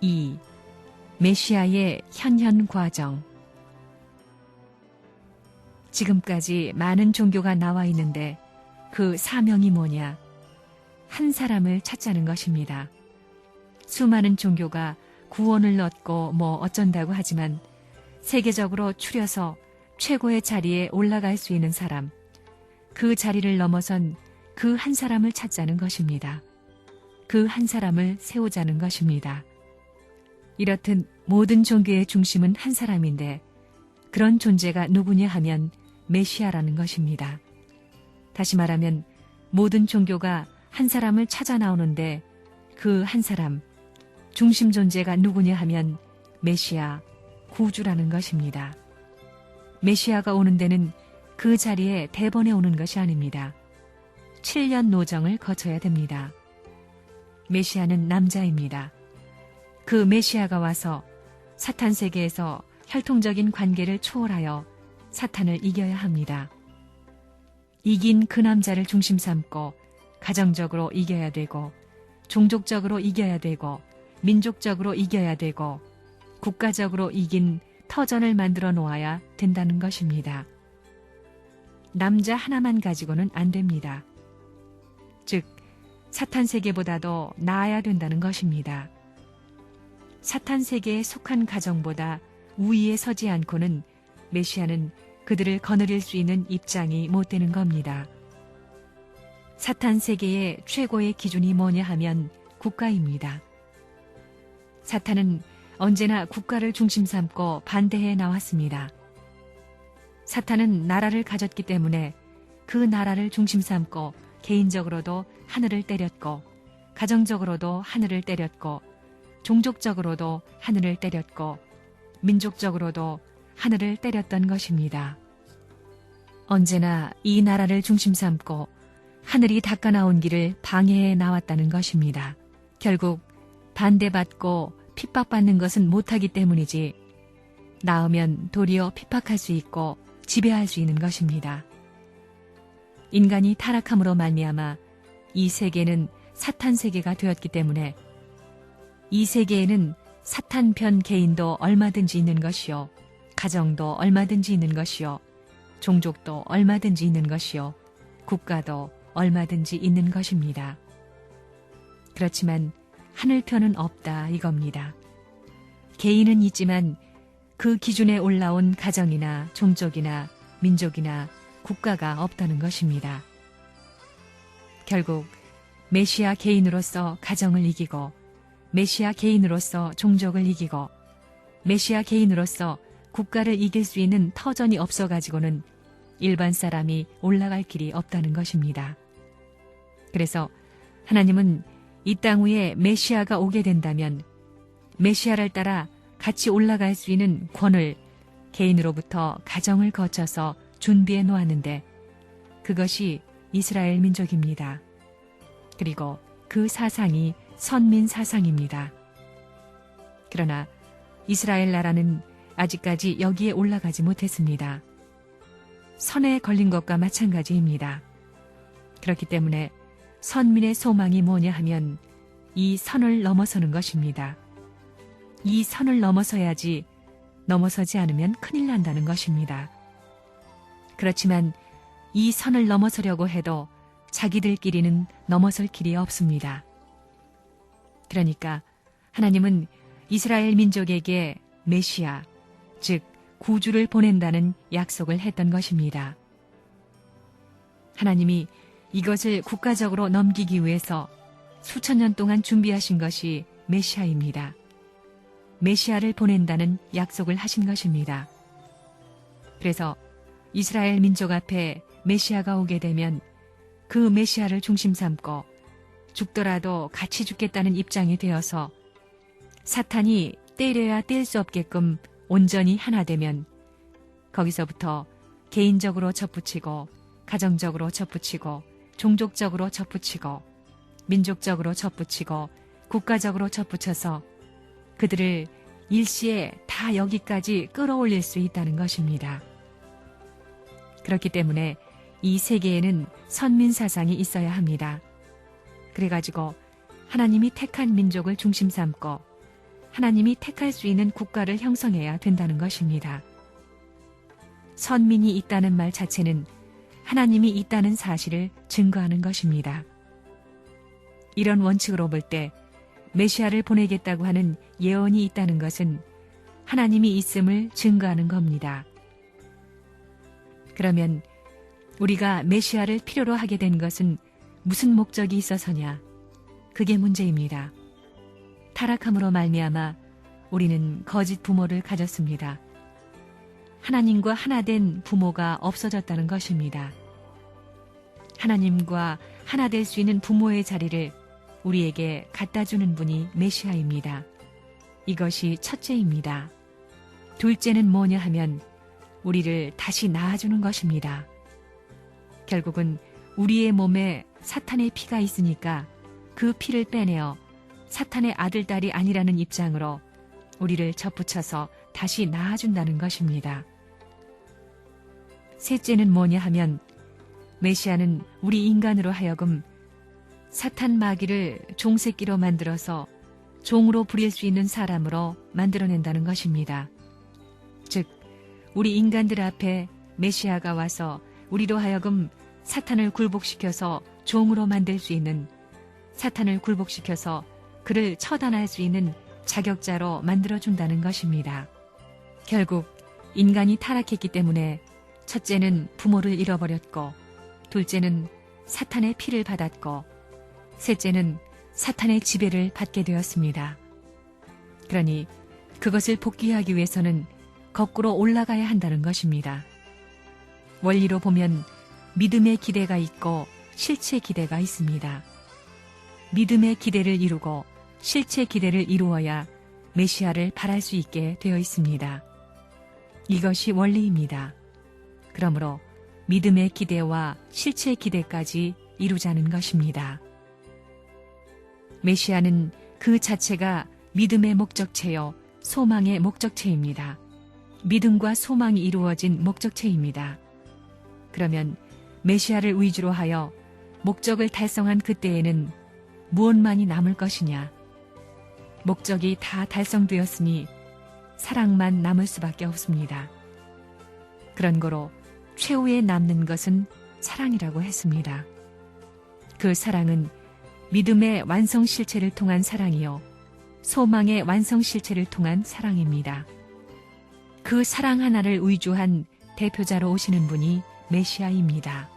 2. 메시아의 현현 과정. 지금까지 많은 종교가 나와 있는데 그 사명이 뭐냐? 한 사람을 찾자는 것입니다. 수많은 종교가 구원을 얻고 뭐 어쩐다고 하지만 세계적으로 추려서 최고의 자리에 올라갈 수 있는 사람, 그 자리를 넘어선 그 한 사람을 찾자는 것입니다. 그 한 사람을 세우자는 것입니다. 이렇듯 모든 종교의 중심은 한 사람인데 그런 존재가 누구냐 하면 메시아라는 것입니다. 다시 말하면 모든 종교가 한 사람을 찾아 나오는데 그 한 사람, 중심 존재가 누구냐 하면 메시아, 구주라는 것입니다. 메시아가 오는 데는 그 자리에 대번에 오는 것이 아닙니다. 7년 노정을 거쳐야 됩니다. 메시아는 남자입니다. 그 메시아가 와서 사탄 세계에서 혈통적인 관계를 초월하여 사탄을 이겨야 합니다. 이긴 그 남자를 중심 삼고 가정적으로 이겨야 되고 종족적으로 이겨야 되고 민족적으로 이겨야 되고 국가적으로 이긴 터전을 만들어 놓아야 된다는 것입니다. 남자 하나만 가지고는 안 됩니다. 즉, 사탄 세계보다도 나아야 된다는 것입니다. 사탄 세계에 속한 가정보다 우위에 서지 않고는 메시아는 그들을 거느릴 수 있는 입장이 못 되는 겁니다. 사탄 세계의 최고의 기준이 뭐냐 하면 국가입니다. 사탄은 언제나 국가를 중심 삼고 반대해 나왔습니다. 사탄은 나라를 가졌기 때문에 그 나라를 중심 삼고 개인적으로도 하늘을 때렸고 가정적으로도 하늘을 때렸고 종족적으로도 하늘을 때렸고 민족적으로도 하늘을 때렸던 것입니다. 언제나 이 나라를 중심 삼고 하늘이 닦아 나온 길을 방해해 나왔다는 것입니다. 결국 반대받고 핍박받는 것은 못하기 때문이지 나으면 도리어 핍박할 수 있고 지배할 수 있는 것입니다. 인간이 타락함으로 말미암아 이 세계는 사탄 세계가 되었기 때문에 이 세계에는 사탄 편 개인도 얼마든지 있는 것이요, 가정도 얼마든지 있는 것이요, 종족도 얼마든지 있는 것이요, 국가도 얼마든지 있는 것입니다. 그렇지만 하늘편은 없다 이겁니다. 개인은 있지만 그 기준에 올라온 가정이나 종족이나 민족이나 국가가 없다는 것입니다. 결국 메시아 개인으로서 가정을 이기고 메시아 개인으로서 종족을 이기고 메시아 개인으로서 국가를 이길 수 있는 터전이 없어가지고는 일반 사람이 올라갈 길이 없다는 것입니다. 그래서 하나님은 이 땅 위에 메시아가 오게 된다면 메시아를 따라 같이 올라갈 수 있는 권을 개인으로부터 가정을 거쳐서 준비해 놓았는데 그것이 이스라엘 민족입니다. 그리고 그 사상이 선민 사상입니다. 그러나 이스라엘 나라는 아직까지 여기에 올라가지 못했습니다. 선에 걸린 것과 마찬가지입니다. 그렇기 때문에 선민의 소망이 뭐냐 하면 이 선을 넘어서는 것입니다. 이 선을 넘어서야지 넘어서지 않으면 큰일 난다는 것입니다. 그렇지만 이 선을 넘어서려고 해도 자기들끼리는 넘어설 길이 없습니다. 그러니까 하나님은 이스라엘 민족에게 메시아, 즉 구주를 보낸다는 약속을 했던 것입니다. 하나님이 이것을 국가적으로 넘기기 위해서 수천 년 동안 준비하신 것이 메시아입니다. 메시아를 보낸다는 약속을 하신 것입니다. 그래서 이스라엘 민족 앞에 메시아가 오게 되면 그 메시아를 중심 삼고 죽더라도 같이 죽겠다는 입장이 되어서 사탄이 때려야 뗄 수 없게끔 온전히 하나 되면 거기서부터 개인적으로 접붙이고 가정적으로 접붙이고 종족적으로 접붙이고 민족적으로 접붙이고 국가적으로 접붙여서 그들을 일시에 다 여기까지 끌어올릴 수 있다는 것입니다. 그렇기 때문에 이 세계에는 선민 사상이 있어야 합니다. 그래가지고 하나님이 택한 민족을 중심 삼고 하나님이 택할 수 있는 국가를 형성해야 된다는 것입니다. 선민이 있다는 말 자체는 하나님이 있다는 사실을 증거하는 것입니다. 이런 원칙으로 볼 때 메시아를 보내겠다고 하는 예언이 있다는 것은 하나님이 있음을 증거하는 겁니다. 그러면 우리가 메시아를 필요로 하게 된 것은 무슨 목적이 있어서냐? 그게 문제입니다. 타락함으로 말미암아 우리는 거짓 부모를 가졌습니다. 하나님과 하나 된 부모가 없어졌다는 것입니다. 하나님과 하나 될 수 있는 부모의 자리를 우리에게 갖다 주는 분이 메시아입니다. 이것이 첫째입니다. 둘째는 뭐냐 하면 우리를 다시 낳아주는 것입니다. 결국은 우리의 몸에 사탄의 피가 있으니까 그 피를 빼내어 사탄의 아들, 딸이 아니라는 입장으로 우리를 접붙여서 다시 낳아준다는 것입니다. 셋째는 뭐냐 하면 메시아는 우리 인간으로 하여금 사탄 마귀를 종새끼로 만들어서 종으로 부릴 수 있는 사람으로 만들어낸다는 것입니다. 즉, 우리 인간들 앞에 메시아가 와서 우리로 하여금 사탄을 굴복시켜서 종으로 만들 수 있는, 사탄을 굴복시켜서 그를 처단할 수 있는 자격자로 만들어준다는 것입니다. 결국 인간이 타락했기 때문에 첫째는 부모를 잃어버렸고, 둘째는 사탄의 피를 받았고, 셋째는 사탄의 지배를 받게 되었습니다. 그러니 그것을 복귀하기 위해서는 거꾸로 올라가야 한다는 것입니다. 원리로 보면 믿음의 기대가 있고 실체 기대가 있습니다. 믿음의 기대를 이루고 실체 기대를 이루어야 메시아를 바랄 수 있게 되어 있습니다. 이것이 원리입니다. 그러므로 믿음의 기대와 실체 기대까지 이루자는 것입니다. 메시아는 그 자체가 믿음의 목적체요, 소망의 목적체입니다. 믿음과 소망이 이루어진 목적체입니다. 그러면 메시아를 위주로 하여 목적을 달성한 그때에는 무엇만이 남을 것이냐? 목적이 다 달성되었으니 사랑만 남을 수밖에 없습니다. 그런 거로 최후에 남는 것은 사랑이라고 했습니다. 그 사랑은 믿음의 완성 실체를 통한 사랑이요, 소망의 완성 실체를 통한 사랑입니다. 그 사랑 하나를 위주한 대표자로 오시는 분이 메시아입니다.